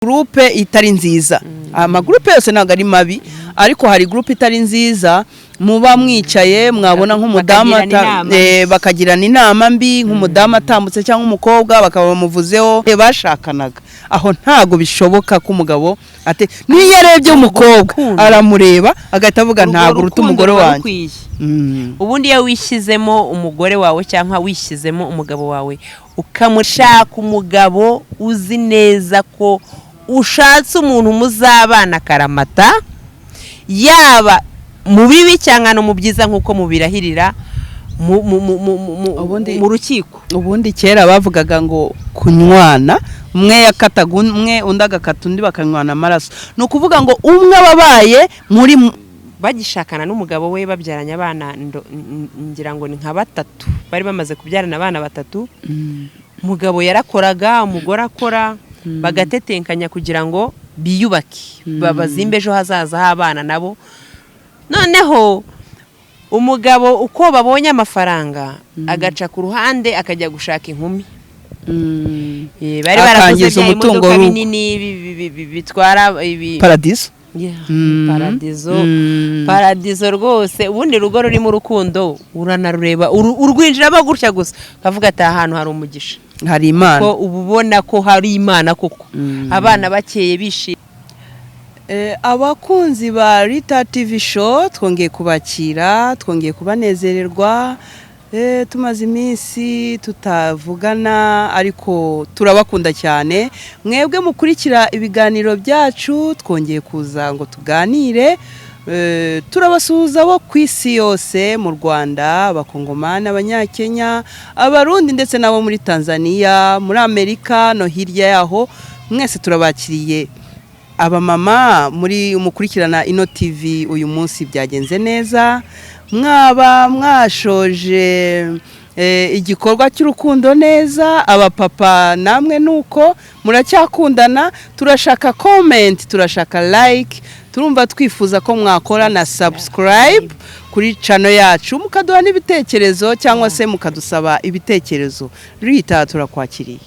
groupe itari nziza. Amagroupe yose ntago ari mabi, ariko hari groupe itari nziza muba mwicaye mwabona nk'umudamu bakagirana inama mbi, nk'umudamu atambutse cyangwa umukobwa bakaba bamuvuzeho bashakanaga. Aho ntago bishoboka ko umugabo ate niyo yarebye umukobwa aramureba agahita avuga ntago ruta umugore wanjye. Ubundi iyo wishyizemo umugore wawe cyangwa wishyizemo umugabo wawe ukamushaka umugabo uzi neza ko ushatse umuntu muzabana karamata, yaba mu bibi cyangwa no mu byiza nkuko mubirahirira mu rukiko. Ubundi kera bavugaga ngo kunywana, umwe yakataga umwe undi agakata undi bakanywana amaraso. No kuvuga ngo umwe ababaye muri bagishakana n'umugabo we babyaranye abana ngira ngo ni nka 3, bari bamaze kubyarana abana 3. Umugabo yarakoraga, umugore akora, bagatetenkanya kugira ngo biyubake babazimbe ejo hazaza h'abana nabo. Noneho umugabo uko babonye amafaranga agaca ku ruhande akajya gushaka inkumi. Bari barakoze umutungo binini bitwara paradiso. Paradiso rwose. Ubundi rugo ruri mu rukundo uranarureba urwinjira bagutya gusa kavuga ati ahantu hari umugisha, hari Imana, ko ububona ko hari Imana koko. Abana bakeye bishi. Abakunzi ba Rita TV show twongeye kubakira, twongeye kubanezererwa. Tumaze iminsi tutavugana ariko turabakunda cyane. Mwebwe mukurikira ibiganiro byacu, twongeye kuza ngo tuganire. Turabasuhuza bo kwisi yose, mu Rwanda, abakongomani, abanyakenya, abarundi ndetse nabo muri Tanzania, muri Amerika no hirya yaho. Mwese turabakiriye. Abamama muri umukurikirana ino TV uyu munsi byagenze neza, mwaba mwashoje igikorwa cy'urukundo neza. Abapapa namwe nuko muracyakundana. Turashaka comment, turashaka like, turumva twifuza ko mwakora na subscribe kuri channel yacu, mukaduha n'ibitekerezo cyangwa se mukadusaba ibitekerezo. Rita turakwakiriye.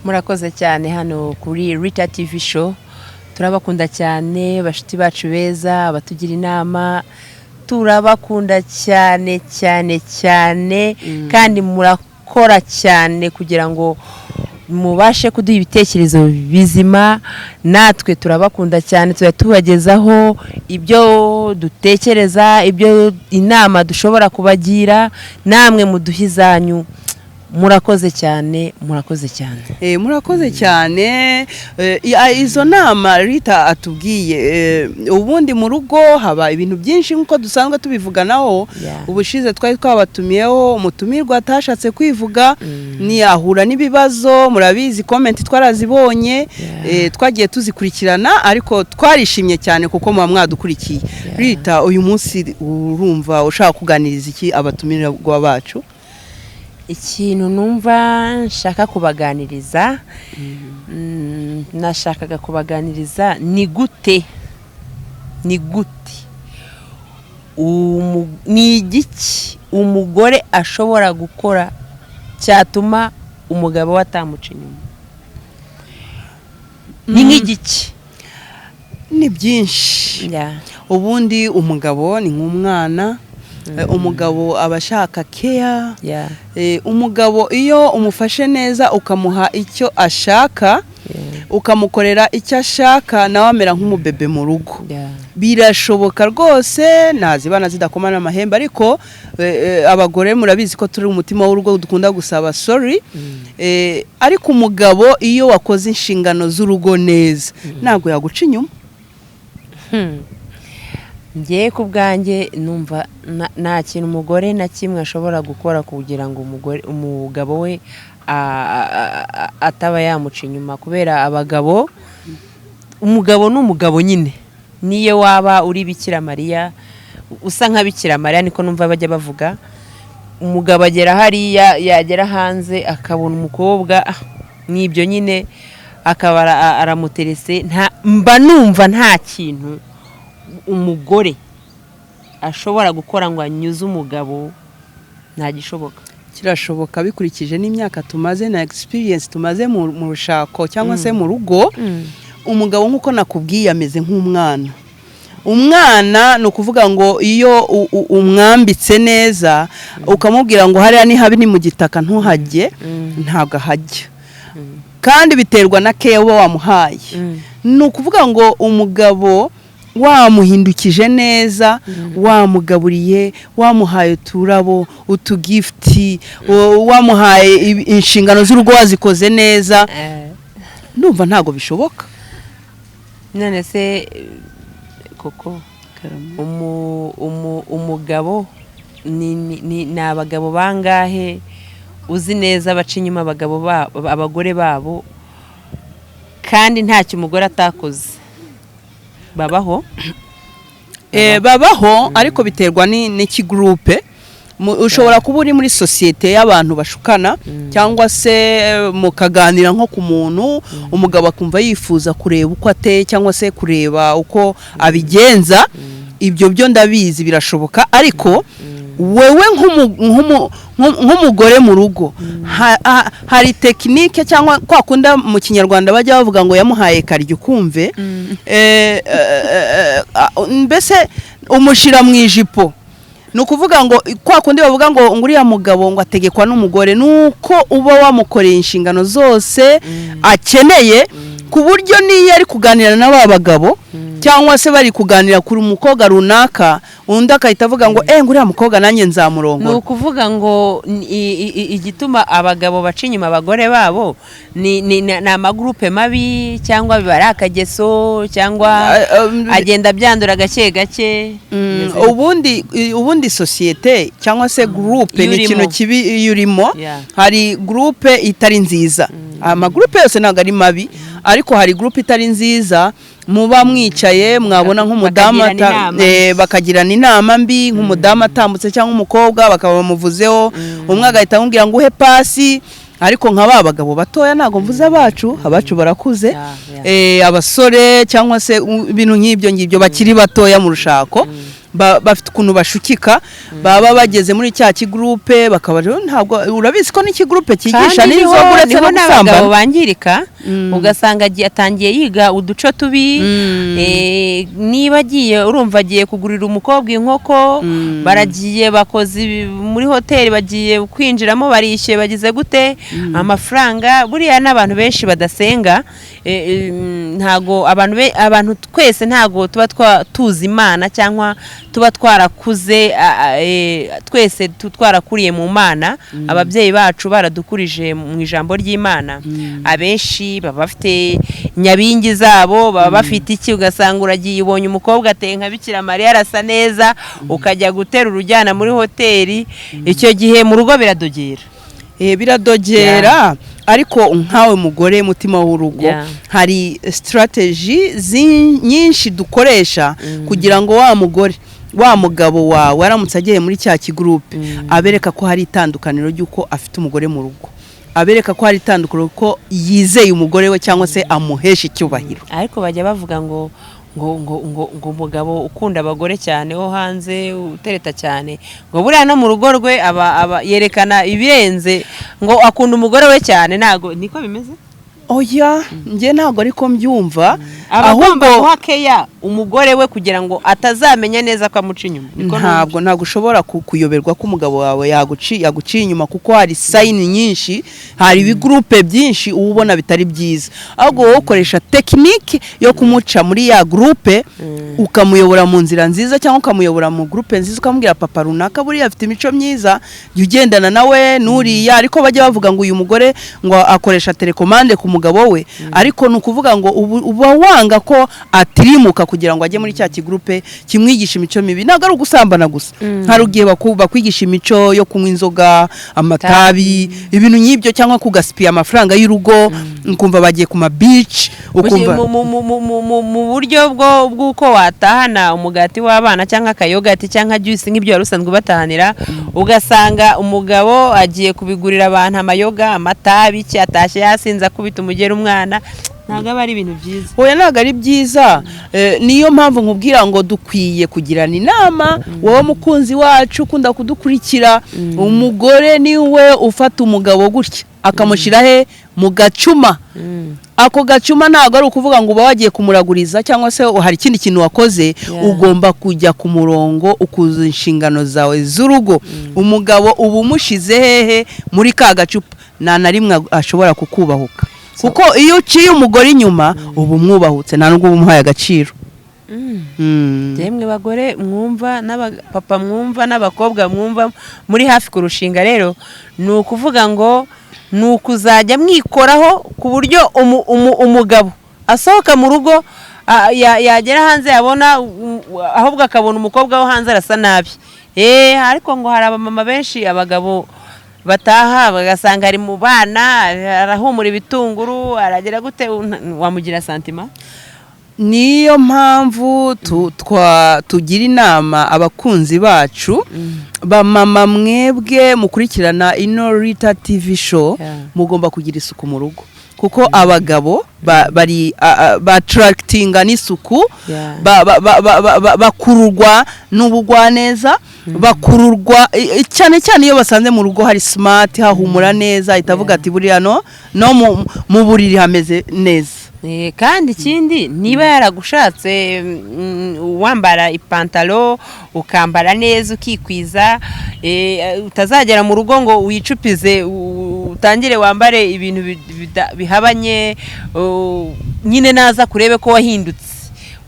Murakoze cyane hano kuri Rita TV show. Turabakunda cyane bashiti bacu beza, abatugira inama. Turabakunda cyane cyane cyane kandi murakora cyane kugira ngo mubashe kuduha ibitekerezo bizima. Natwe turabakunda cyane, tubagezaho ibyo dutekereza, ibyo inama dushobora kubagira, namwe muduhizanyu. Murakoze cyane, murakoze cyane. Murakoze cyane. Izo nama Rita atubwiye, ubundi mu rugo haba ibintu byinshi nkuko dusanzwe tubivuganaho. Ubushize twari twabatumiyeho umutumirwa atashatse kwivuga, ni ahura n'ibibazo, murabizi comment twarazibonye. Twagiye tuzikurikirana ariko twarishimye cyane kuko muba mwadukurikiye. Rita, uyu munsi urumva ushaka kuganiriza iki abatumirwa bacu? Ikintu numva nshaka kubaganiriza, nashakaga kubaganiriza ni gute ni igiki umugore ashobora gukora cyatuma umugabo watamuca inyuma. Ni nk'igiki? Ni byinshi. Ubundi umugabo ni nk'umwana. Umugabo abashaka care. Umugabo iyo umufashe neza ukamuha icyo ashaka, ukamukorera icyo ashaka, nawe amera nk'umubebe mu rugo. Birashoboka rwose, nazibana zidakomana amahembe, ariko abagore murabizi ko turi umutima w'urugo dukunda gusaba sorry. Ariko umugabo iyo wakoze inshingano z'urugo neza ntabwo yaguca inyuma. Ngiye ku bwanjye numva nta kintu umugore na kimwe ashobora gukora kugira ngo umugabo we ataba yamuca inyuma, kubera abagabo, umugabo n'umugabo nyine. Niyo waba uri Bikira Mariya, usa nka Bikira Mariya niko numva bajya bavuga, umugabo agera hariya yagera hanze akabona umukobwa n'ibyo nyine akaba aramuterese. Mba numva nta kintu umugore ashobora gukora ngo anyuze umugabo, nta gishoboka. kirashoboka bikurikije n'imyaka tumaze na experience tumaze mu rushako cyangwa se mu rugo. Umugabo nk'uko nakubwiye ameze nk'umwana. Umwana ni ukuvuga ngo iyo umwambitse neza ukamubwira ngo hariya ni habi ni mu gitaka ntuhajye, ntabwo ahajya. Kandi biterwa na care uba wamuhaye. Ni ukuvuga ngo umugabo wamuhindukije neza, wamugaburiye, wamuhaye uturabo, utugifti, wamuhaye inshingano z'urugo wazikoze neza, ndumva ntago bishoboka. None se koko umugabo ni abagabo bangahe uzi neza baca inyuma abagore babo kandi ntacyo umugore atakoze? Babaho? Babaho, ariko biterwa n'iki groupe. Ushobora kuba uri muri societe y'abantu bashukana cyangwa se mukaganira nko ku muntu, umugabo akumva yifuza kureba uko ateye cyangwa se kureba uko abigenza. Ibyo byo ndabizi birashoboka, ariko wewe nk'umugore mu rugo hari tekinike cyangwa kwa kunda mu Kinyarwanda bajya bavuga ngo yamuhaye karyo kumve, mbese umushira mu ijipo. Ni ukuvuga ngo kwa kundi bavuga ngo nguriya mugabo ngo ategekwa n'umugore, nuko uba wamukoreye inshingano zose akeneye, ku buryo niyo ari kuganira n'aba bagabo cyangwa se bari kuganira kuri umukobwa runaka, undi akahita avuga ngo nguriya mukobwa nanjye nzamurongora. Ni ukuvuga ngo igituma abagabo baca inyuma abagore babo ni amagrupe mabi, cyangwa biba ari akageso, cyangwa agenda byandura gake gake. Ubundi societe cyangwa se groupe ni ikintu kibi yurimo. Hari groupe itari nziza. Amagrupe yose ntabwo ari mabi, ariko hari groupe itari nziza muba mwicaye mwabona nk'umudamu bakagirana inama mbi, nk'umudamu atambutse cyangwa umukobwa bakaba bamuvuzeho, umwe agahita amubwira ngo uhe pasi. Ariko nk'aba bagabo batoya ntago mvuze abacu barakuze, abasore cyangwa se ibintu nk'ibyo bakiri batoya mu rushako, bafite ukuntu bashukika, baba bageze muri cya kigroupe bakaba ntabwo urabizi ko n'iki groupe cyigisha n'inzoga uretse no gusambana. Bangirika ugasanga atangiye yiga uduco tubi, niba agiye urumva agiye kugurira umukobwa inkoko, baragiye bakoze muri hoteli, bagiye kwinjiramo barishyuye, bagize gute amafaranga. Buriya n'abantu benshi badasenga, ntago abantu twese ntago tuba tuzi Imana cyangwa tuba twarakuze twese twarakuriye mu Mana. Ababyeyi bacu baradukurije mu ijambo ry'Imana. Abenshi baba bafite nyabingi zabo, baba bafite iki, ugasanga uragiye ubonye umukobwa ateye nka Bikira Mariya arasa neza, ukajya gutera urujyana muri hoteli. Icyo gihe mu rugo biradogera. Biradogera, ariko nkawe mugore mutima w'urugo, hari strategy nyinshi dukoresha kugira ngo wa mugore wa mugabo wawe aramutse agiye muri cya kigroupe abereka ko hari itandukaniro ry'uko afite umugore mu rugo, abereka ko hari itandukaniro ko yizeye umugore we cyangwa se amuhesha icyubahiro. Ariko bajya bavuga ngo umugabo ukunda abagore cyane wo hanze utereta cyane, ngo buriya no mu rugo rwe aba yerekana ibirenze, ngo akunda umugore we cyane. Ntago niko bimeze? Oya, nge ntago ariko mbyumva. Ahubwo hakeya umugore we kugira ngo atazamenya neza ko amuca inyuma. Ntabwo ushobora kuyoberwa ko umugabo wawe yaguciye inyuma, kuko hari sign nyinshi, hari ibigroupe byinshi ubona bitari byiza. Ahubwo wowe ukoresha technique yo kumuca muri ya groupe, ukamuyobora mu nzira nziza cyangwa ukamuyobora mu groupe nziza, ukamubwira papa runaka buriya afite imico myiza, ugendana nawe nuriya. Ariko bajya bavuga ngo uyu mugore ngo akoresha telecommande ku mugabo we, ariko nukuvuga ngo uba wanga ko atirimuka kugira ngo ajye muri cya kigroupe kimwigisha imico mibi. Ntago ari ugusambana gusa, hari ugiye bakwigisha imico yo kunywa inzoga, amatabi, ibintu nk'ibyo, cyangwa kugaspia amafaranga y'urugo, ukumva bagiye ku ma beach, ukumva mu buryo bw'uko watahana umugati w'abana cyangwa akayogati cyangwa juice nk'ibyo warusanzwe batahanira, ugasanga umugabo agiye kubigurira abantu amayoga, amatabi, cyatashye yasinza kubita umugera umwana. ntabwo aba ari ibintu byiza. oya ntabwo ari byiza. Niyo mpamvu nkubwira ngo dukwiye kugirana inama. Wowe mukunzi wacu ukunda kudukurikira, umugore niwe ufata umugabo gutya akamushyira he mu gacuma. Ako gacuma ntabwo ari ukuvuga ngo uba wagiye kumuraguriza cyangwa se hari ikindi kintu wakoze. Ugomba kujya ku murongo ukuza inshingano zawe z'urugo. Umugabo uba umushize hehe muri ka gacupa, nta na rimwe ashobora kukubahuka, kuko iyo uciye umugore inyuma uba umwubahutse, nta nubwo uba umuhaye agaciro. Yemwe bagore mwumva, n'abapapa mwumva, n'abakobwa mwumva muri hafi kurushinga, rero ni ukuvuga ngo ni ukuzajya mwikoraho ku buryo umugabo asohoka mu rugo yagera hanze yabona, ahubwo akabona umukobwa wo hanze arasa nabi. Ariko ngo hari abamama benshi, abagabo bataha bagasanga ari mu bana, arahumura ibitunguru, aragera gute, wamugira santima. Niyo mpamvu tugira inama abakunzi bacu, bamama mwebwe mukurikirana ino Rita TV show, mugomba kugira isuku mu rugo, kuko abagabo bari battractinga n'isuku, bakururwa n'ubugwaneza, bakururwa cyane cyane iyo basanze mu rugo hari smart, hahumura neza, itavuga ati buriya no mu buriri hameze neza. Kandi ikindi, niba yaragushatse wambara ipantalo ukambara neza ukikwiza, utazagera mu rugo ngo wicupize utangire wambare ibintu bihabanye, nyine naza kurebe ko wahindutse.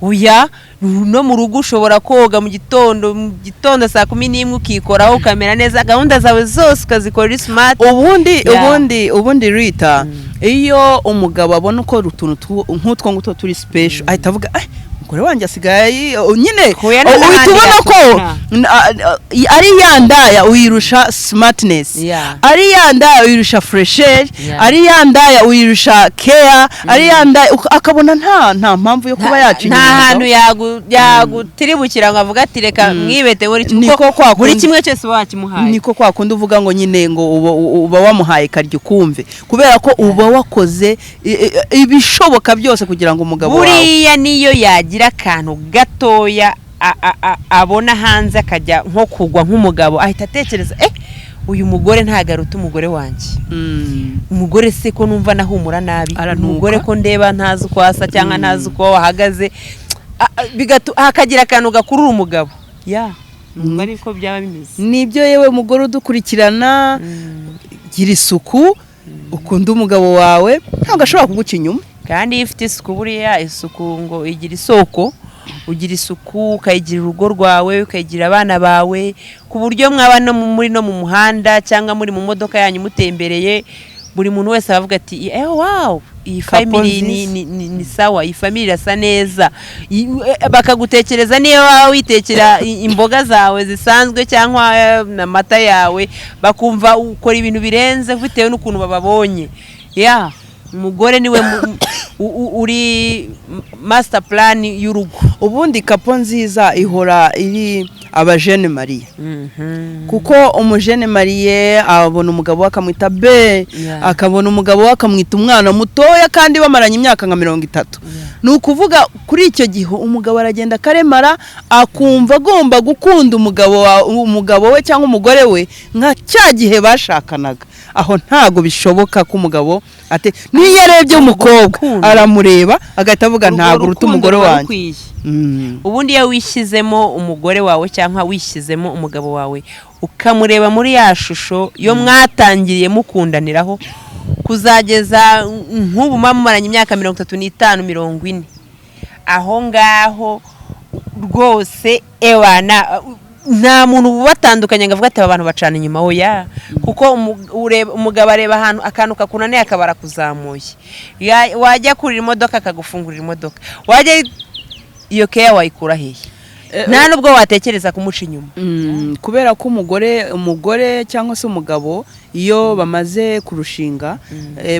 Uya no mu rugo ushobora koga mu gitondo saa 11 ukikoraho ukamera neza, gahunda zawe zose ukazikora smart. Ubundi Rita, iyo umugabo abona uko utuntu nk'utwo nguto turi special, ahita avuga umugore wanjye asigaye nyine, ubona ko ari yandaya uyirusha smartness, ari yandaya uyirusha fresher, ari yandaya uyirusha care, ari yandaya akabona nta mpamvu yo kuba yacinya. Nta hantu yagutiribukira ngo avuga ati reka mwibete buri kimwe cyose wakimuhaye. Niko kwa kundi uvuga ngo nyine ngo uba wamuhaye karyo kumve, kubera ko uba wakoze ibishoboka byose kugira ngo umugabo wawe buriya niyo yagira akantu gatoya abona hanze akajya nko kugwa nk'umugabo, ahita atekereza uyu mugore ntagaruta umugore wanjye. Umugore se ko numva nahumura nabi, umugore ko ndeba ntazi uko asa cyangwa ntazi uko wahagaze, hakagira akantu gakurura umugabo. Ariko byaba bimeze nibyo. Yewe mugore udukurikirana, gira isuku, ukunda umugabo wawe, ntabwo ashobora kuguca inyuma. Kandi iyo ufite isuku, buriya isuku ngo igira isoko. Ugira isuku ukayigira urugo rwawe, ukayigira abana bawe, ku buryo mwaba no mu muhanda cyangwa muri mu modoka yanyu mutembereye, buri muntu wese avuga ati wow, iyi family ni sawa, iyi family irasa neza. Bakagutekereza niyo wawe witekera imboga zawe zisanzwe cyangwa amata yawe, bakumva ukora ibintu birenze bitewe n'ukuntu bababonye. Umugore niwe uri master plan y'urugo. Ubundi kapo nziza ihora iri abajene Marie, kuko umujene Marie abona umugabo akamwita be, akabona umugabo akamwita umwana mutoya kandi bamaranye imyaka nka 30. Ni ukuvuga kuri icyo gihe umugabo aragenda karemara, akumva agomba gukunda umugabo we cyangwa umugore we nka cya gihe bashakanaga. Aho ntago bishoboka ko umugabo niyo yarebye umukobwa aramureba agahita avuga ntago uruta umugore wanjye. Ubundi iyo wishyizemo umugore wawe cyangwa wishyizemo umugabo wawe, ukamureba muri ya shusho yo mwatangiriye mukundaniraho kuzageza nk'ubu mumaranye imyaka 35 40, aho ngaho rwose ewana nta muntu batandukanye ngo avuga ati abantu bacana inyuma. Kuko umugabo areba ahantu akantu kakunaniye akabara kuzamuye, wajya kurira imodoka akagufungurira imodoka, wajya iyo care wayikura hehe? Nta nubwo watekereza kumuca inyuma. Kubera ko umugore cyangwa se umugabo iyo bamaze kurushinga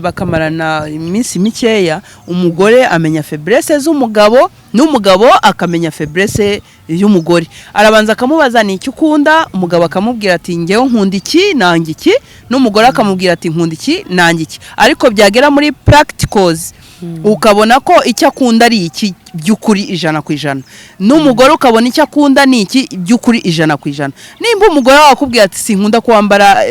bakamarana iminsi mikeya, umugore amenya faiblesse z'umugabo n'umugabo akamenya faiblesse y'umugore. Arabanza akamubaza ni iki ukunda, umugabo akamubwira ati ngewe nkunda iki nanjye iki, n'umugore akamubwira ati nkunda iki nanjye iki. Ariko byagera muri practicals ukabona ko icyo akunda ari iki by'ukuri 100%, n'umugore ukabona icyo akunda ni iki by'ukuri 100%. nimba umugore wawe akubwira ati sinkunda kwambara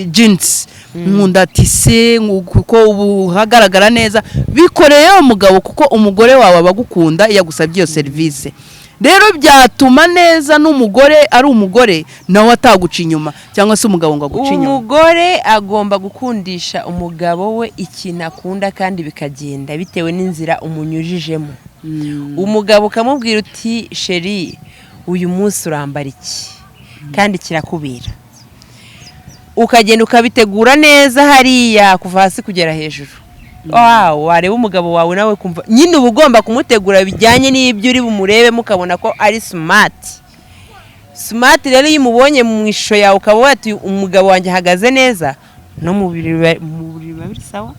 jeans, nkunda tise kuko ubu hagaragara neza, bikoreye umugabo kuko umugore wawe abagukunda yagusabye iyo service. Rero byatuma neza n'umugore ari umugore nawe ataguca inyuma cyangwa se umugabo ngo aguca inyuma. Umugore agomba gukundisha umugabo we ikintu akunda kandi bikagenda bitewe n'inzira umunyujijemo. Umugabo ukamubwira uti sheri uyu munsi urambara iki kandi kirakubira, ukagenda ukabitegura neza hariya kuva hasi kugera hejuru. Wareba umugabo wawe nawe kumva nyine uba ugomba kumutegura bijyanye n'ibyo uri bumurebe mukabona ko ari smart. Rero iyo umubonye mu ishusho yawe ukaba wati umugabo wanjye ahagaze neza, no mu buriri babiri sawa,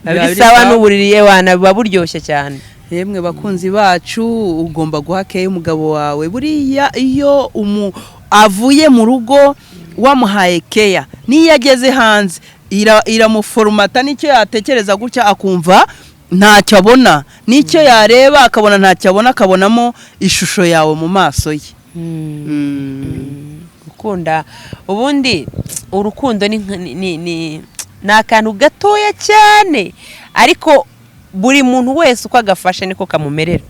babiri sawa n'uburiri yewana biba buryoshye cyane. Yemwe bakunzi bacu, ugomba guhakeye umugabo wawe. Buriya iyo avuye mu rugo wamuhaye keya, niyo ageze hanze iramuformata, nicyo yatekereza gutya akumva ntacyo abona, nicyo yareba akabona ntacyo abona, akabonamo ishusho yawe mu maso ye. Gukunda ubundi urukundo ni akantu gatoya cyane, ariko buri muntu wese uko agafashe niko kamumerera.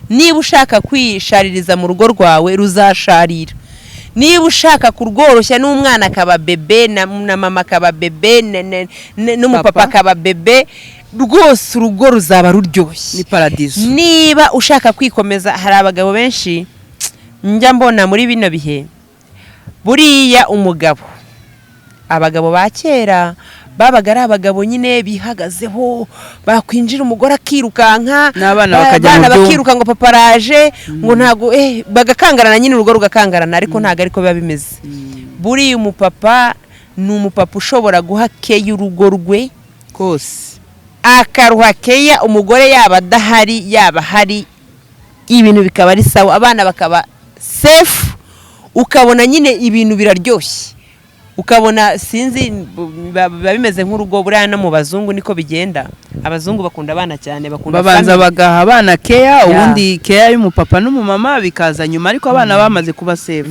Niba ushaka kwishaririza mu rugo rwawe ruzasharira, niba ushaka kurworoshya n'umwana akaba bebe na mama akaba bebe n'umupapa akaba bebe, rwose urugo ruzaba ruryoshye, ni paradizo. Niba ushaka kwikomeza, hari abagabo benshi njya mbona muri bino bihe, buriya abagabo ba kera babaga ari abagabo nyine bihagazeho, bakwinjira umugore akirukanka, n'abana bakiruka ngo paparaje ngo ntago bagakangarana, nyine urugo rugakangarana, ariko ntago ariko biba bimeze. Buriya umupapa ni umupapa ushobora guha keya urugo rwe kose, akaruha keya umugore yaba adahari yaba hari, ibintu bikaba ari sawa, abana bakaba safe, ukabona nyine ibintu biraryoshye, ukabona sinzi biba bimeze nk'urugo. Buriya no mu bazungu niko bigenda, abazungu bakunda abana cyane, bakunda babanza bagaha abana keya, ubundi keya y'umupapa n'umumama bikaza nyuma, ariko abana bamaze kuba safe.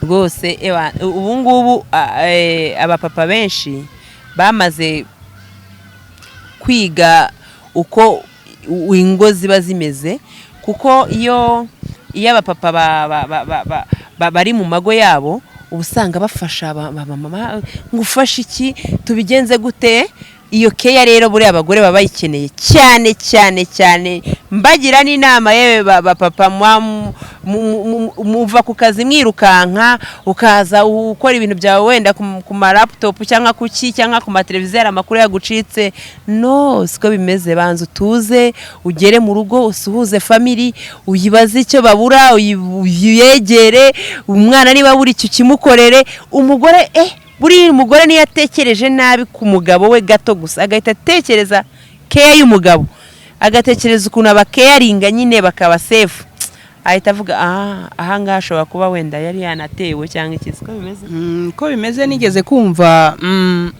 Rwose ubu ngubu abapapa benshi bamaze kwiga uko ingo ziba zimeze, kuko iyo abapapa bari mu mago yabo ubusanga bafasha mama ngufasha iki, tubigenze gute. Iyo keya rero buriya abagore baba bayikeneye cyane cyane cyane. Mbagira n'inama yewe papa muva ku kazi mwirukanka ukaza ukora ibintu byawe wenda ku ma laptop cyangwa kuki cyangwa ku mateleviziyo amakuru yagucitse. No, siko bimeze. Banza utuze, ugere mu rugo, usuhuze family, uyibaze icyo babura, uyegere umwana niba buri icyo kimukorere. Umugore buri umugore niyo atekereje nabi ku mugabo we gato gusa, agahita atekereza keya y'umugabo, agatekereza ukuntu abakeyaringa nyine bakaba safe, ahita avuga aha ngaha ashobora kuba wenda yari yanatewe cyangwa iki. Siko bimeze. Ko bimeze. Nigeze kumva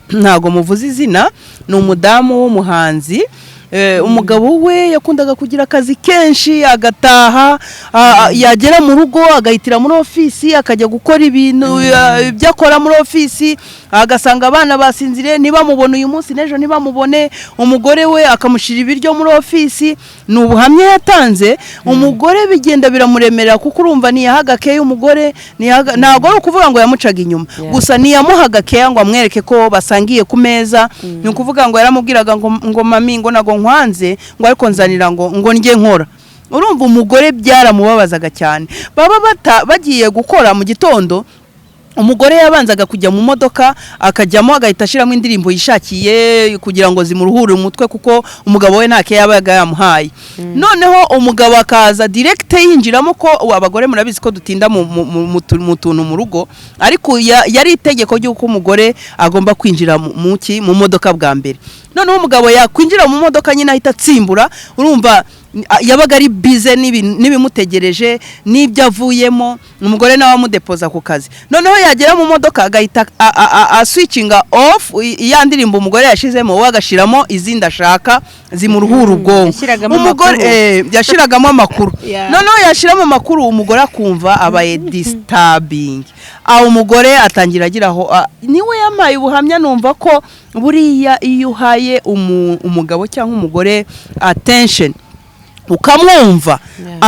ntago muvuze izina, ni umudamu w'umuhanzi. Umugabo we yakundaga kugira akazi kenshi, agataha yagera mu rugo agahitira muri ofisi akajya gukora ibintu ibyo akora muri ofisi, agasanga abana basinzire, niba mubona uyu munsi n'ejo niba mubone. Umugore we akamushira ibiryo muri ofisi. Ni ubuhamya yatanze. Umugore bigenda biramuremerera, kuko urumva niyahaga keya umugore, ntago ari ukuvuga ngo yamucaga inyuma, gusa niyamuhaga keya ngo amwereke ko basangiye ku meza. Ni ukuvuga ngo yaramubwiraga ngo mami ngo nago nkwanze, ngo ariko nzanira ngo njye nkora. Urumva umugore byaramubabazaga cyane. Baba bagiye gukora mu gitondo, umugore yabanzaga kujya mu modoka akajyamo agahita ashiramo indirimbo yishakiye kugira ngo zimuruhure umutwe, kuko umugabo we nta keya yabaga yamuhaye. Noneho umugabo akaza direct yinjiramo, ko abagore murabizi ko dutinda mu tuntu mu rugo, ariko yari itegeko ry'uko umugore agomba kwinjira mu modoka bwa mbere. Noneho umugabo yakwinjira mu modoka nyine ahita atsimbura. Urumva yabaga ari bize n'ibimutegereje n'ibyo avuyemo, umugore nawe amudepoza ku kazi, noneho yagera mu modoka agahita switchinga off ya ndirimbo umugore yashizemo, we agashiramo izindi ashaka zimuruhura ubwonko. Umugore yashiragamo amakuru noneho yashiramo amakuru, umugore akumva abaye disturbing, aho umugore atangira agiraho niwe yamaye ubuhamya, numva ko buriya iyo uhaye umugabo cyangwa umugore attention ukamwumva,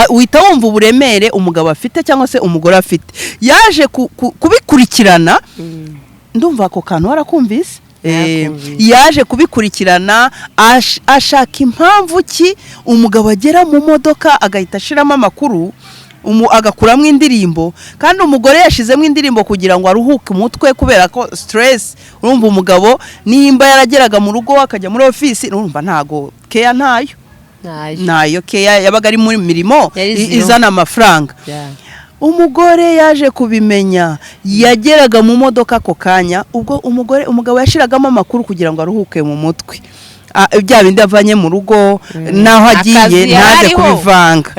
uhita wumva uburemere umugabo afite cyangwa se umugore afite. Yaje kubikurikirana, ndumva ako kantu warakumvise, yaje kubikurikirana ashaka impamvu ki umugabo agera mu modoka agahita ashiramo amakuru, agakuramo indirimbo, kandi umugore yashizemo indirimbo kugira ngo aruhuke umutwe kubera ko stress. Urumva umugabo nimba yarageraga mu rugo akajya muri office, urumva ntago care nayo care yabaga ari muri mirimo izana amafaranga. Umugore yaje kubimenya, yageraga mu modoka ako kanya, ubwo umugabo yashiragamo amakuru kugira ngo aruhuke mu mutwe. Bya bindi avanye mu rugo naho agiye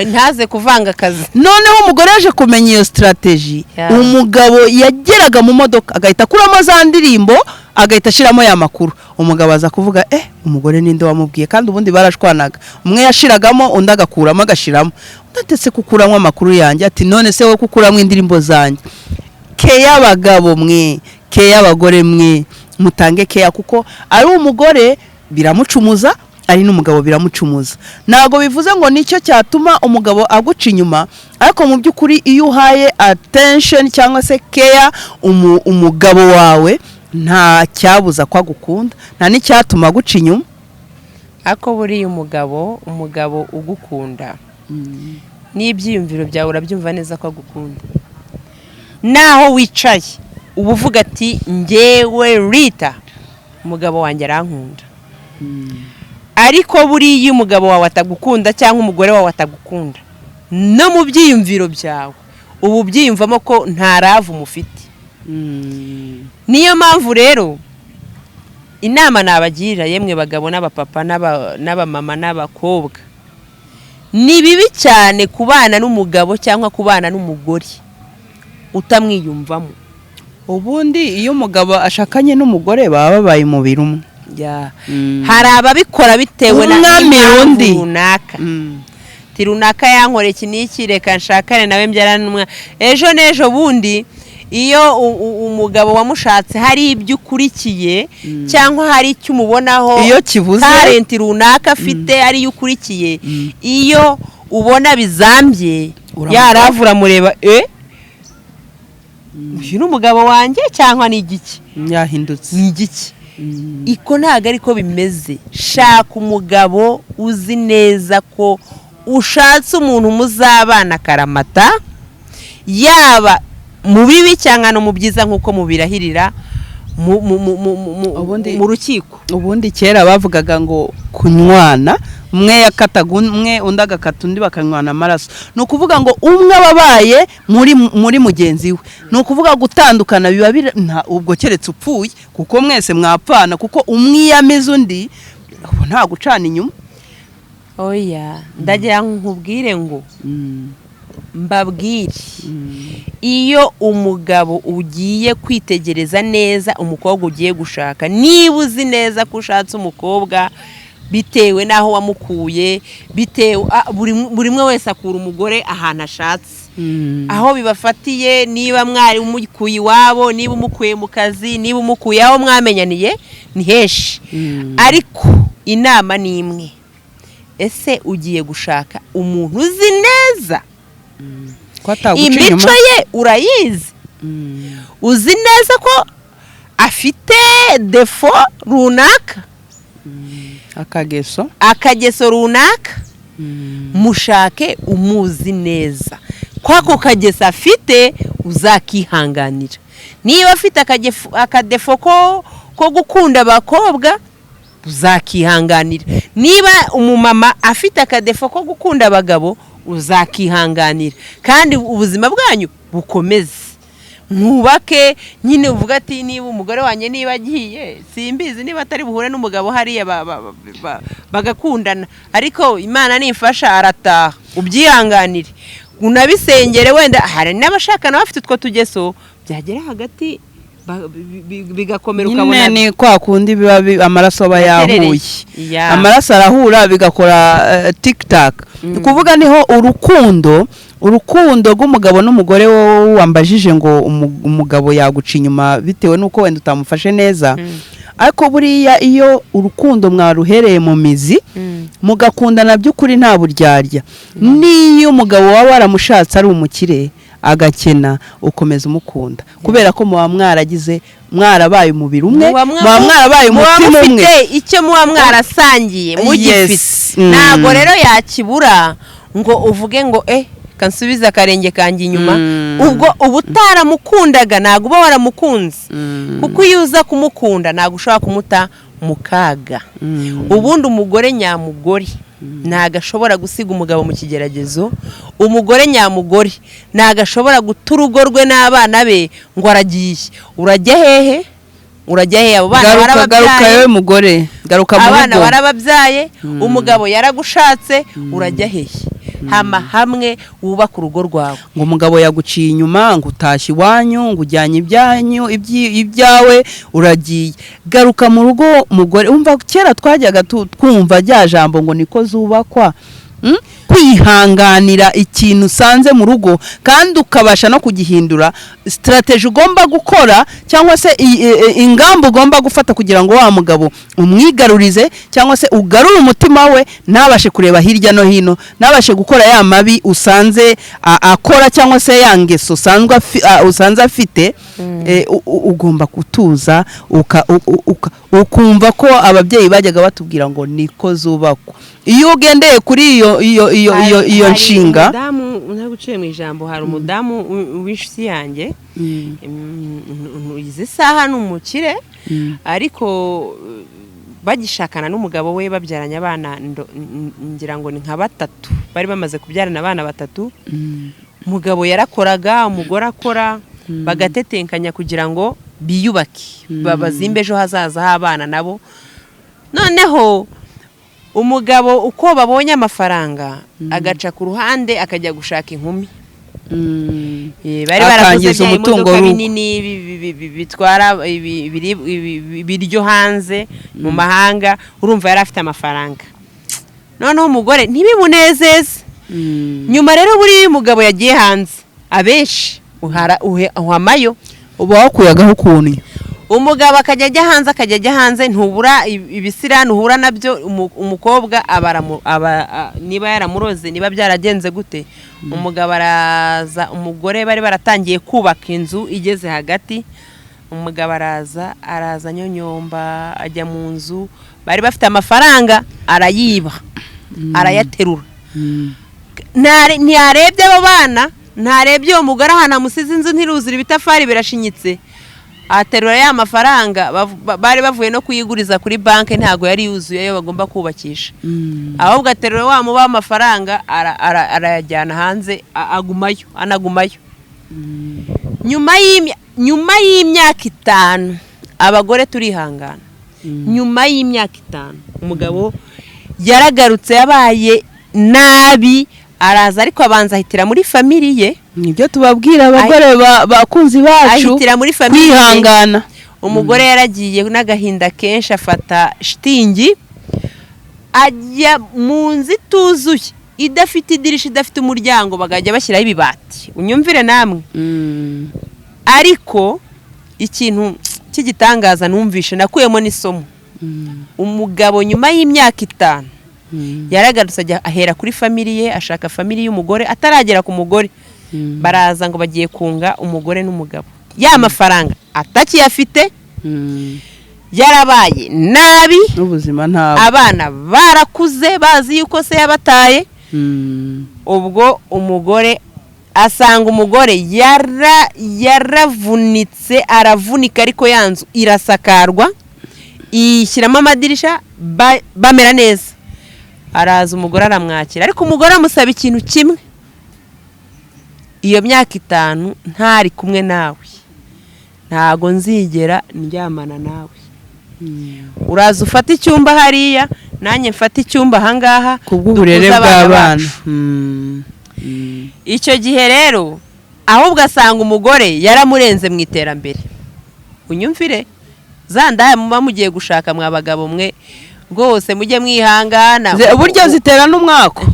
ntaze kuvanga akazi. Noneho umugore yaje kumenya iyo strategy, umugabo yageraga mu modoka agahita kuramo za ndirimbo, agahita ashiramo ya makuru. Umugabo aza kuvuga umugore ninde wamubwiye, kandi ubundi barashwanaga, umwe yashiragamo undi agakuramo agashiramo. Ndatetse kukuramo amakuru yanjye, ati none se wowe kukuramo indirimbo zanjye. Ke y'abagabo mwe, ke y'abagore mwe, mutange ke, kuko ari umugore biramucumuza, ari n'umugabo biramucumuza. Nago bivuze ngo nicyo cyatuma umugabo aguca inyuma, ariko mu by'ukuri iyo uhaye attention cyangwa se care umugabo wawe, nta cyabuza kwa gukunda, nta n'icyatuma aguca inyuma. Ako buri umugabo ugukunda n'ibyiyumviro byawe urabyumva neza ko agukunda, naho wicaye uba uvuga ati njyewe Rita umugabo wanjye arankunda. Ariko buriya umugabo wawe atagukunda cyangwa umugore wawe atagukunda, no mu byiyumviro byawe ubu byiyumvamo ko nta ravu mufite. Niyo mpamvu rero inama nabagira yemwe bagabo n'abapapa n'abamama n'abakobwa, ni bibi cyane kubana n'umugabo cyangwa kubana n'umugore utamwiyumvamo. Ubundi iyo umugabo ashakanye n'umugore baba babaye umubiri umwe. Hari ababikora bitewe na mirundi runaka, runaka yankore iki n'iki, reka nshakane nawe mbyarana ejo n'ejo bundi. Iyo umugabo wamushatse hari ibyo ukurikiye cyangwa hari icyo umubonaho, iyo kibuze talent runaka afite ari yo ukurikiye, iyo ubona bizambye yaravura mureba uyu n'umugabo wanjye cyangwa ni igiki yahindutse, ni igiki. Iko ntago ariko bimeze. Shaka umugabo uzi neza ko ushatse umuntu muzabana karamata, yaba mu bibi cyangwa no mu byiza nkuko mubirahirira mu rukiko. Ubundi kera bavugaga ngo kunywana, umwe yakataga umwe undi agakata undi bakanywana amaraso. No kuvuga ngo umwe ababaye muri mugenzi we, no kuvuga gutandukana biba ubwo keretse upfuye, kuko mwese mwapfana, kuko umwe yamize undi nta gucana inyuma. Oya ndagira nkubwire ngo mbabwire, iyo umugabo ugiye kwitegereza neza umukobwa ugiye gushaka, niba uzi neza ko ushatse umukobwa bitewe naho wamukuye, bitewe buri mwe wese akura umugore ahantu ashatse, aho bibafatiye, niba mwari umukuye iwabo, niba umukuye mu kazi, niba umukuye aho mwamenyaniye, ni heshi. Ariko inama ni imwe, ese ugiye gushaka umuntu uzi neza imico ye urayizi, uzi neza ko afite defo runaka, akageso runaka, mushake umuzi neza kwako kageso afite, uzakihanganira. Niba afite akadefo ko gukunda abakobwa, uzakihanganira. Niba umumama afite akadefo ko gukunda abagabo, uzakihanganira, kandi ubuzima bwanyu bukomeze. mwubake nyine uvuga ati niba umugore wanjye niba agiye simbizi niba atari buhure n'umugabo hariya bagakundana ariko Imana nifasha arataha ubyihanganire unabisengere wenda hari n'abashakana bafite utwo tugeso byagera hagati bigakomera ukabona ni kwa kundi biba amaraso aba yahuye amaraso arahura bigakora TikTok kuvuga niho urukundo rw'umugabo n'umugore wowe wambajije ngo umugabo yaguca inyuma bitewe nuko wenda utamufashe neza ariko buriya iyo urukundo mwaruhereye mu mizi mugakundana by'ukuri nta buryarya niyo umugabo waba waramushatse ari umukire agakena ukomeza umukunda kubera ko muba mwarabaye umubiri umwe muba mwarabaye umutima umwe icyo muba mwarasangiye mugifite ntago rero yakibura ngo uvuge ngo kansubiza akarenge kanjye inyuma ubwo ubutaramukundaga ntago uba waramukunze kuko iyo uza kumukunda ntago ushobora kumuta mu kaga ubundi umugore nyamugore ntago ashobora gusiga umugabo mu kigeragezo umugore nyamugore ntago ashobora guta urugo rwe n'abana be ngo aragiye urajya hehe abo bana barababyaye mugore garuka mu rugo abana barababyaye umugabo yaragushatse urajya hehe hamwe wubaka urugo rwawe ngo umugabo yaguciye inyuma ngo utashye iwanyu ngo ujyanye ibyawe uragiye garuka mu rugo mugore umva kera twajyaga twumva rya jambo ngo niko zubakwa kwihanganira ikintu usanze mu rugo kandi ukabasha no kugihindura strategy ugomba gukora cyangwa se ingamba ugomba gufata kugira ngo wa mugabo umwigarurize cyangwa se ugarure umutima we nabashe kureba hirya no hino nabashe gukora ya mabi usanze akora cyangwa se yangeso usanze afite ugomba kutuza ukumva ko ababyeyi bajyaga batubwira ngo niko zubakwa iyo ugendeye kuri iyo nshinga ntaguciye mu ijambo hari umudamu w'inshuti yanjye izi saha ni umukire ariko bagishakana n'umugabo we babyaranye abana ngira ngo ni nka 3 bari bamaze kubyarana abana 3 umugabo yarakoraga umugore akora bagatetenkanya kugira ngo biyubake babazimbe ejo hazaza h'abana nabo noneho umugabo uko babonye amafaranga agaca ku ruhande akajya gushaka inkumi bari barakoze umutungo binini bitwara ibiryo hanze mu mahanga urumva yari afite amafaranga noneho umugore ntibibunezeze nyuma rero buri umugabo yagiye hanze abenshi uhamayo uba wakuyagaho ukuntu umugabo akajya hanze ntubura ibisira ntuhura nabyo umukobwa niba yaramuroze niba byaragenze gute umugabo araza umugore bari baratangiye kubaka inzu igeze hagati umugabo araza nyonyomba ajya mu nzu bari bafite amafaranga arayiba arayaterura ntiyarebye abo bana ntarebye uwo mugore ahantu amusize inzu ntiruzira ibitafari birashinyitse aterura ya mafaranga bari bavuye no kuyiguriza kuri banki ntago yari yuzuye yo bagomba kubakisha ahubwo aterura wa muba amafaranga arayajyana hanze anagumayo nyuma y'imyaka 5 abagore turihangana nyuma y'imyaka 5 umugabo yaragarutse yabaye nabi araza ariko abanza ahitira muri family nibyo tubabwira abagore bakunzi bacu ahitira muri family kwihangana umugore yaragiye n'agahinda kenshi afata shitingi ajya mu nzu ituzuye idafite idirisha idafite umuryango bagajya bashyiraho ibibati unyumvire namwe ariko ikintu cy'igitangaza numvishe nakuyemo n'isomo umugabo nyuma y'imyaka 5 yaragarutse ajya ahera kuri family ye ashaka family y'umugore ataragera ku mugore baraza ngo bagiye kunga umugore n'umugabo ya mafaranga atakiyafite yarabaye nabi ubuzima ntabo abana barakuze bazi yuko se yabataye ubwo umugore asanga umugore yaravunitse aravunika ariko yanzu irasakarwa ishyiramo amadirisha bamera neza araza umugore aramwakira ariko umugore amusaba ikintu kimwe iyo myaka 5 ntari kumwe nawe ntago nzigera ndyamana nawe. Uraza ufata icyumba hariya nanjye mfata icyumba ahangaha kubw'uburere bw'abana. Icyo gihe rero ahubwo asanga umugore yaramurenze mu iterambere. Unyumvire za ndaya muba mugiye gushaka mwa bagabo mwe rwose mujye mwihangana buryo zitera n'umwako.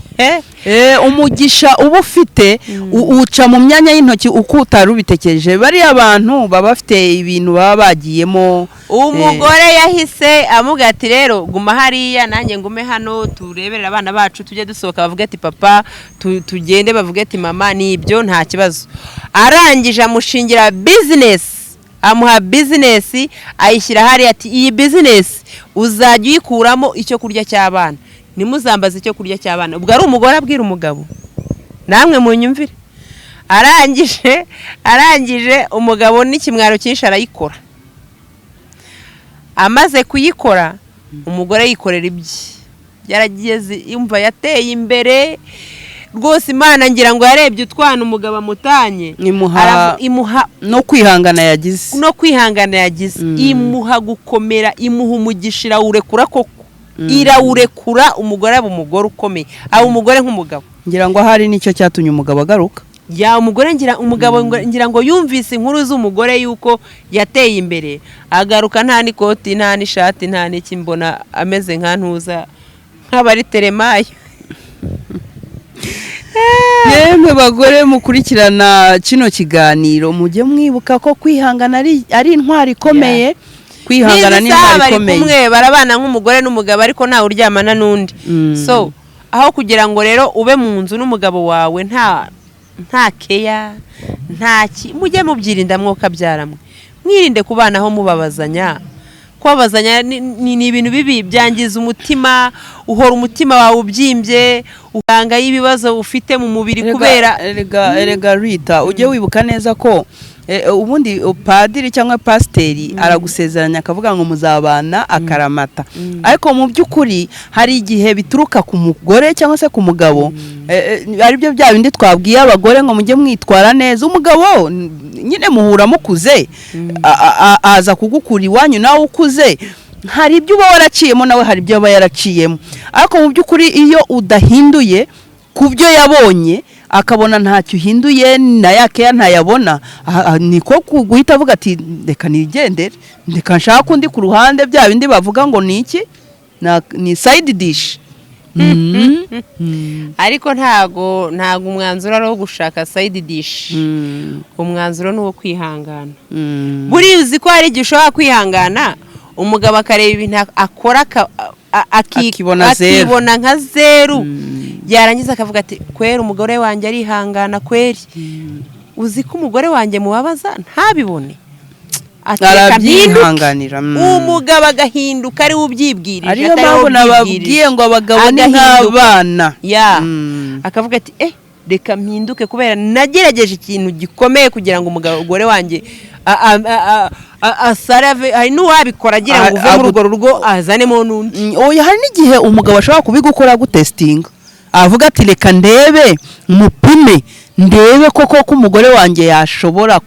Umugisha uba ufite uca mu myanya y'intoki uko utari ubitekereje. Bariya abantu baba bafite ibintu baba bagiyemo. Umugore yahise amuga ati rero guma hariya nanjye ngume hano tureberera abana bacu tujye dusohoka bavuga ati papa tugende bavuga ati mama nibyo nta kibazo. Arangije amushingira business, amuha business ayishyira hariya ati iyi business uzajya uyikuramo icyo kurya cy'abana, nimuzambaza icyo kurya cy'abana. Ubwo ari umugore abwira umugabo, namwe mu nyumvire. Arangije umugabo n'ikimwaro cyinshi arayikora. Amaze kuyikora umugore yikorera ibye, yarageze yumva yateye imbere rwose. Imana ngira ngo yarebye utwana umugabo amutanye, imuha no kwihangana yagize, imuha gukomera, imuha umugisha, irawurekura koko. Irawurekura umugore aba umugore ukomeye, aba umugore nk'umugabo. Ngira ngo hari nicyo cyatumye umugabo agaruka. Umugabo ngira ngo yumvise inkuru z'umugore yuko yateye imbere, agaruka nta n'ikoti nta n'ishati nta n'ikimbona, ameze nka ntuza nk'abari Teremayo. Yemwe bagore mukurikirana kino kiganiro mujye mwibuka ko kwihangana ari intwari ikomeye. Kwihangana ni intwari ikomeye. Kumwe barabana nk'umugore n'umugabo ariko nta uryamana n'undi. So aho kugira ngo rero ube mu nzu n'umugabo wawe nta keya mujye mubyirinda mwoka byaramwe, mwirinde kubanaho mubabazanya. Kwabazanya ni ibintu bibi, byangiza umutima, uhora umutima wawe ubyimbye, uhanga y'ibibazo ufite mu mubiri kubera erega Rita ujye wibuka neza ko ubundi padiri cyangwa pasiteri aragusezeranya akavuga ngo muzabana akaramata. Ariko mu by'ukuri hari igihe bituruka ku mugore cyangwa se ku mugabo. Aribyo bya bindi twabwiye abagore ngo mujye mwitwara neza. Umugabo nyine muhura mukuze, aza kugukura iwanyu nawe ukuze. Hari ibyo uba waraciyemo nawe hari ibyo aba yaraciyemo. Ariko mu by'ukuri iyo udahinduye ku byo yabonye akabona ntacyo uhinduye na yake ntayabona, niko guhita avuga ati reka nigendere, ndeka nshaka undi ku ruhande. Bya bindi bavuga ngo ni iki, ni side dish. Ariko ntago umwanzuro ari wo gushaka side dish. Umwanzuro ni uwo kwihangana. Buri uzi ko hari igihe ushobora kwihangana umugabo akareba ibintu akora akibona nka zeru, yarangiza akavuga ati kwera umugore wanjye arihangana kweri. Uzi ko umugore wanjye mubabaza ntabibone, arabyihanganira. Umugabo agahinduka ari ubyibwirije. Ariyo mpamvu nababwiye ngo abagabo ni nk'abana. Akavuga ati reka mpinduke kubera nagerageje ikintu gikomeye kugira ngo umugore wanjye asarave. Hari n'uwabikora agira ngo uve muri urwo rugo azanemo n'undi. Hari n'igihe umugabo ashobora kubigukora gutestinga, avuga ati reka ndebe mupime ndebe koko ko umugore wanjye yashobora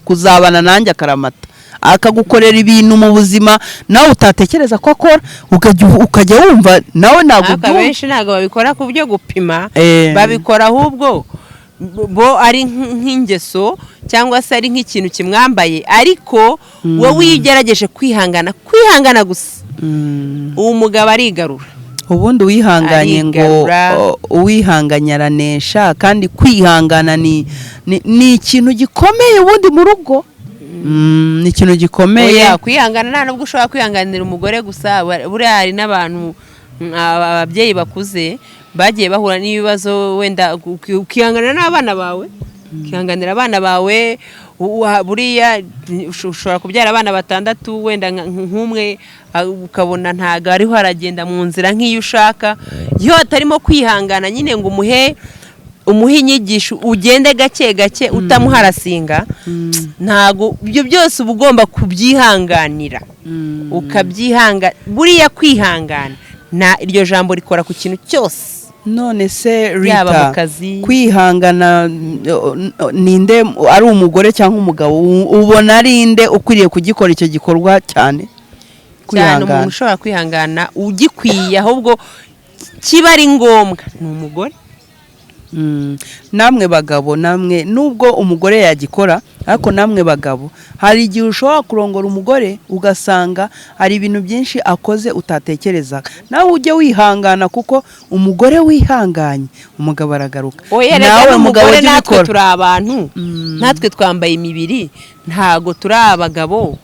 kuzabana nanjye akaramata. Akagukorera ibintu mu buzima nawe utatekereza ko akora, ukajya wumva nawe ntabwo benshi ntabwo babikora ku byo gupima. Babikora ahubwo bo ari nk'ingeso cyangwa se ari nk'ikintu kimwambaye. Ariko wowe wigerageje kwihangana gusa, uwo mugabo arigarura. Ubundi wihanganye ngo uwihanganye aranesha. Kandi kwihangana ni ikintu gikomeye ubundi mu rugo. Ni ikintu gikomeye. Kwihangana nta nubwo ushobora kwihanganira umugore gusa. Buriya hari n'abantu ababyeyi bakuze bagiye bahura n'ibibazo, wenda ukihanganira n'abana bawe, ukihanganira abana bawe. Buriya ushobora kubyara abana 6 wenda nk'umwe ukabona ntago ariho aragenda mu nzira nk'iyo ushaka. Iyo atarimo kwihangana nyine ngo umuhe inyigisho ugende gake gake utamuharasinga, ntago ibyo byose uba ugomba kubyihanganira ukabyihanga. Buriya kwihangana iryo jambo rikora ku kintu cyose. none se yaba mu Rita kazi. kwihangana ninde ari umugore cyangwa umugabo ubona ari inde ukwiriye kugikora icyo gikorwa cyane cyane umuntu ushobora kwihangana ugikwiye ahubwo kiba ari ngombwa ni umugore. namwe bagabo, namwe nubwo umugore yagikora ariko namwe bagabo hari igihe ushobora kurongora umugore ugasanga hari ibintu byinshi akoze utatekerezaga, nawe ujye wihangana kuko umugore wihanganye umugabo aragaruka. nawe umugore natwe turi abantu, natwe twambaye imibiri, ntago turi abagabo.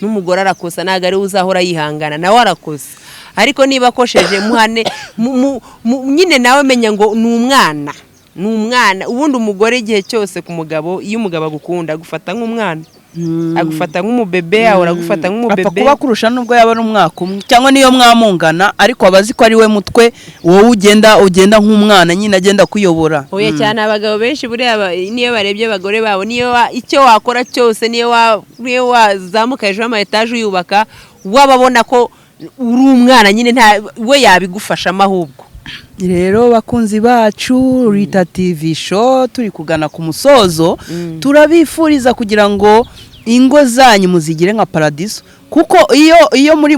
N'umugore arakosa, ntago ari uzahora yihangana, nawe arakosa. Ariko niba akosheje muhane nyine nawe menya ngo ni umwana. Ubundi umugore igihe cyose ku mugabo, iyo umugabo agukunda agufata nk'umwana, agufata nk'umubebe, ahora agufata nk'umubebe. Apfa kuba kurusha nubwo yaba ari umwaka umwe cyangwa niyo mwamungana, ariko abazi ko ari we mutwe wowe ugenda nk'umwana nyine agenda kuyobora. Oya cyane abagabo benshi buriya niyo barebye abagore babo, niyo icyo wakora cyose, niyo wazamuka hejuru y'ama etaje uyubaka, wababona ko uri umwana nyine we yabigufashamo ahubwo. Rero bakunzi bacu Rita TV show turi kugana ku musozo, turabifuriza kugira ngo ingo zanyu muzigire nka paradiso, kuko iyo muri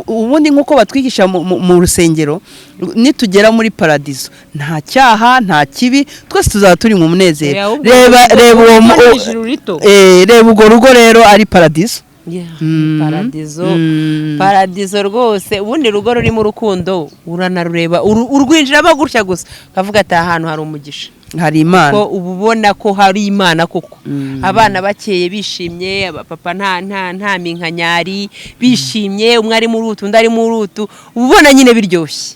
ubundi nkuko batwigisha mu rusengero, nitugera muri paradiso nta cyaha nta kibi, twese tuzaba turi mu munezero. Reba urwo rugo rero ari paradiso. Paradizo rwose. Ubundi rugo rurimo urukundo uranarureba, urwinjiramo gutya gusa ukavuga ati ahantu hari umugisha, hari Imana, ko ubona ko hari Imana koko. Abana bakeye bishimye, abapapa nta minkanyari, bishimye, umwe ari muri utu undi ari muri utu, ubona nyine biryoshye.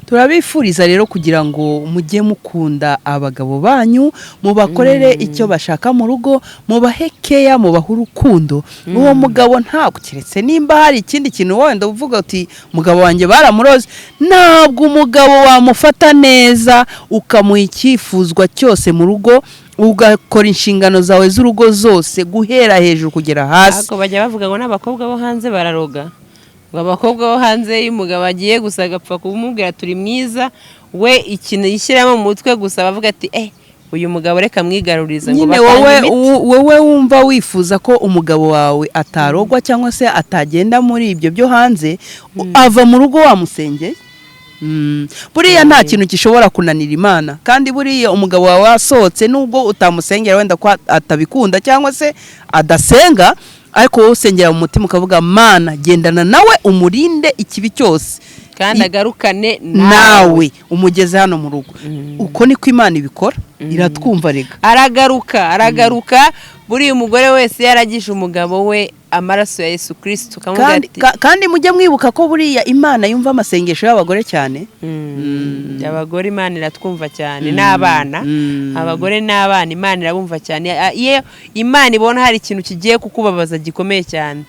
Turabifuriza rero kugira ngo mujye mukunda abagabo banyu, mubakorere icyo bashaka mu rugo, mubahekeya, mubaha urukundo. Uwo mugabo ntabwo, keretse nimba hari ikindi kintu wenda uvuga uti mugabo wanjye baramuroze, ntabwo umugabo wamufata neza ukamuha icyifuzwa cyose mu rugo, ugakora inshingano zawe z'urugo zose guhera hejuru kugera hasi. Ariko bajya bavuga ngo n'abakobwa bo hanze bararoga, ngo abakobwa bo hanze iyo umugabo agiye gusa agapfa kumubwira turi mwiza, we ikintu yishyiramo mu mutwe gusa bavuga ati uyu mugabo reka mwigarurize ngo batange imiti. Wowe wumva wifuza ko umugabo wawe atarogwa cyangwa se atagenda muri ibyo byo hanze, ava mu rugo wamusengeye. Buriya nta kintu gishobora kunanira Imana, kandi buriya umugabo wawe wasohotse nubwo utamusengera wenda ko atabikunda cyangwa se adasenga, ariko wowe usengera mu mutima ukavuga Mana gendana nawe umurinde ikibi cyose, kandi agarukane nawe umugeze hano mu rugo. Uko niko Imana ibikora, iratwumva rega. Aragaruka buriya umugore wese yaragije umugabo we amaraso ya Yesu Kristo, kandi mujye mwibuka ko buriya Imana yumva amasengesho y'abagore cyane. Abagore Imana iratwumva cyane, n'abana, abagore n'abana Imana irabumva cyane. Iyo Imana ibona hari ikintu kigiye kukubabaza gikomeye cyane,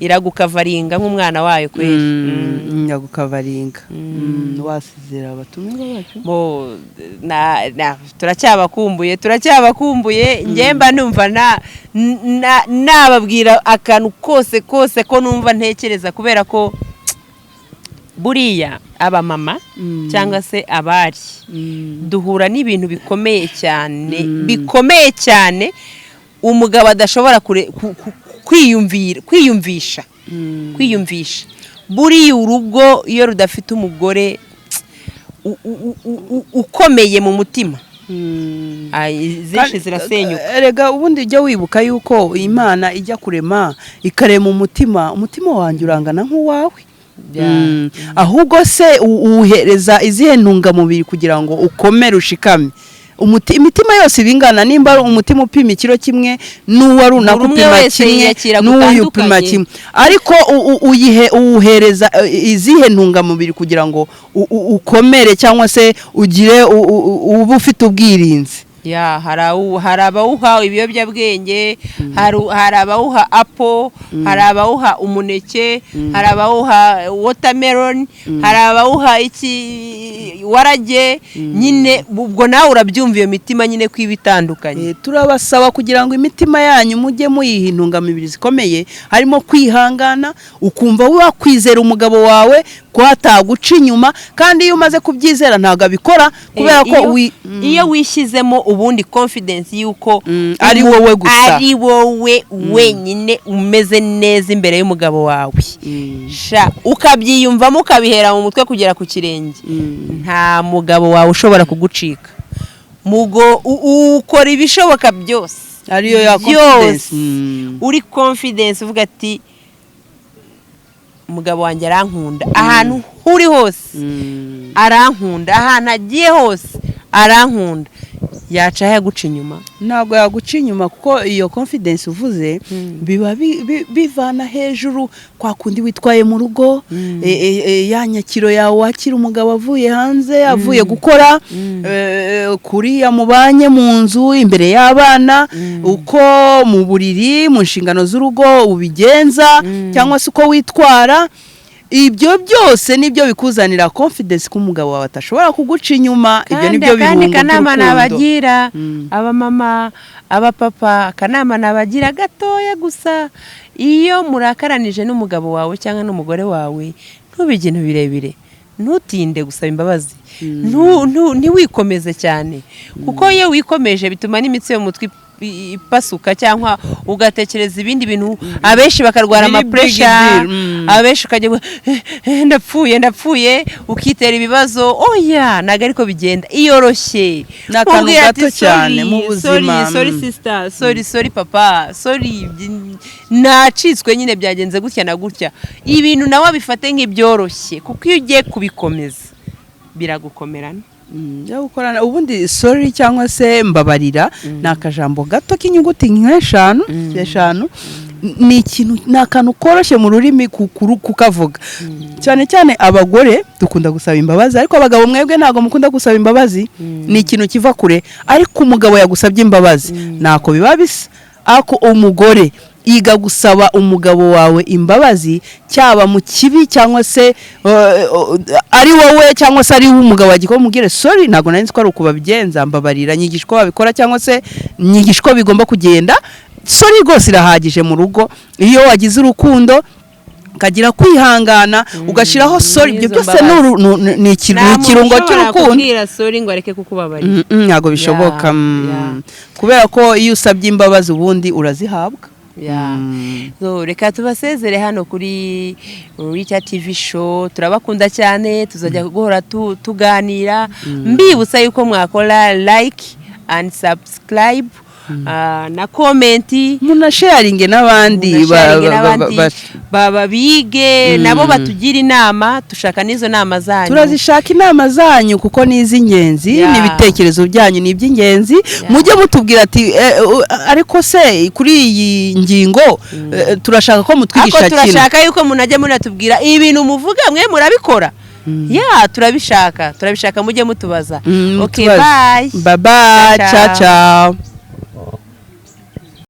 iragukavaringa nk'umwana wayo kweli. Iragukavaringa. Wasizera abatumirwa bacu turacyabakumbuye ngemba numva nababwira akantu kose ko numva ntekereza, kubera ko buriya abamama cyangwa se abari duhura n'ibintu bikomeye cyane umugabo adashobora kwiyumvisha. Buriya urugo iyo rudafite umugore ukomeye mu mutima, zinshi zirasenyuka. Erega ubundi ujya wibuka yuko Imana ijya kurema ikarema umutima wanjye urangana nk'uwawe. Ahubwo se uhereza izihe ntungamubiri kugira ngo ukomere ushikame. Imitima yose ibingana, nimba ari umutima upima ikiro kimwe n'uwari unakupima kimwe n'uyu upima kimwe, ariko uwuhereza izihe ntungamubiri kugira ngo ukomere cyangwa se ugire uba ufite ubwirinzi. ya hari abawuha ibiyobyabwenge, hari abawuha apple, hari abawuha umuneke, hari abawuha watermelon, hari abawuha warage, nyine ubwo nawe urabyumva iyo mitima nyine ko ibitandukanye. Turabasaba kugira ngo imitima yanyu mujye muyiha intungamubiri zikomeye, harimo kwihangana, ukumva wakwizera umugabo wawe ko ataguca inyuma, kandi iyo umaze kubyizera ntabwo abikora kubera ko iyo wishyizemo ubundi confidence yuko ari wowe gusa, ari wowe wenyine umeze neza imbere y'umugabo wawe, ukabyiyumvamo ukabihera mu mutwe kugera ku kirenge, nta mugabo wawe ushobora kugucika. Ukora ibishoboka byose, ariyo ya confidence, uri confidence uvuga ati umugabo wanjye arankunda, ahantu uri hose arankunda, ahantu agiye hose arankunda, yaca yaguca inyuma? Ntabwo yaguca inyuma, kuko iyo confidence uvuze biba bivana hejuru kwa kundi witwaye mu rugo, ya nyakiro yawe wakira umugabo avuye hanze, avuye gukora, kuriya mubanye mu nzu imbere y'abana, uko mu buriri mu nshingano z'urugo ubigenza, cyangwa se uko witwara. Ibyo byose nibyo bikuzanira confidence ko umugabo wawe atashobora kuguca inyuma. Ibyo nibyo birungo by'urukundo. Kanama nabagira aba mama, aba papa, kanama nabagira gatoya gusa, iyo murakaranije n'umugabo wawe cyangwa n'umugore wawe, ntubige ibintu birebire, ntutinde gusaba imbabazi, ntiwikomeze cyane, kuko iyo wikomeje bituma n'imitsi yo mutwe ipasuka, cyangwa ugatekereza ibindi bintu, abenshi bakarwara ama pressure, abenshi ukajya ndapfuye ukitera ibibazo. Oya, naga ariko bigenda iyoroshye, n'akantu gato cyane mu buzima. Sorry sister, sorry papa, sorry nacitswe nyine byagenze gutya na gutya, ibintu nawe bifate nk'ibyoroshye, kuko iyo ugiye kubikomeza biragukomerana. Ubundi sorry cyangwa se mbabarira ni akajambo gato k'inyuguti nk'eshanu, ni ikintu, ni akantu koroshye mu rurimi kukavuga. Cyane cyane abagore dukunda gusaba imbabazi, ariko abagabo mwebwe ntabwo mukunda gusaba imbabazi, ni ikintu kiva kure. Ariko umugabo yagusabye imbabazi ntako biba bisa, ako umugore iga gusaba umugabo wawe imbabazi, cyaba mu kibi cyangwa se ari wowe cyangwa se ari umugabo wagikora, umugire sorry ntago nari nzi ko ari uko babigenza, mbabarira, nyigishwa babikora cyangwa se nyigishwa bigomba kugenda. Sorry rwose irahagije mu rugo. Iyo wagize urukundo kagira kwihangana ugashiraho sorry, ibyo byose ni ikirungo cy'urukundo. Sorry ngo areke kukubabarira, ntago bishoboka, kubera ko iyo usabye imbabazi ubundi urazihabwa. So reka tubasezere hano kuri Richa TV show, turabakunda cyane, tuzajya guhora tuganira, mbibutsa yuko mwakora like and subscribe, na komenti, muna sharing n'abandi babige nabo batugira inama. Tushaka nizo nama zanyu, turazishaka inama zanyu kuko nizi ingenzi, n'ibitekerezo byanyu ni iby'ingenzi. Mujye mutubwira ati ariko se kuri iyi ngingo turashaka ko mutwigisha kino, turashaka yuko munajya munatubwira ibintu muvuga mwe murabikora. turabishaka mujye mutubaza. Okay, bye. Bye bye. Ciao ciao.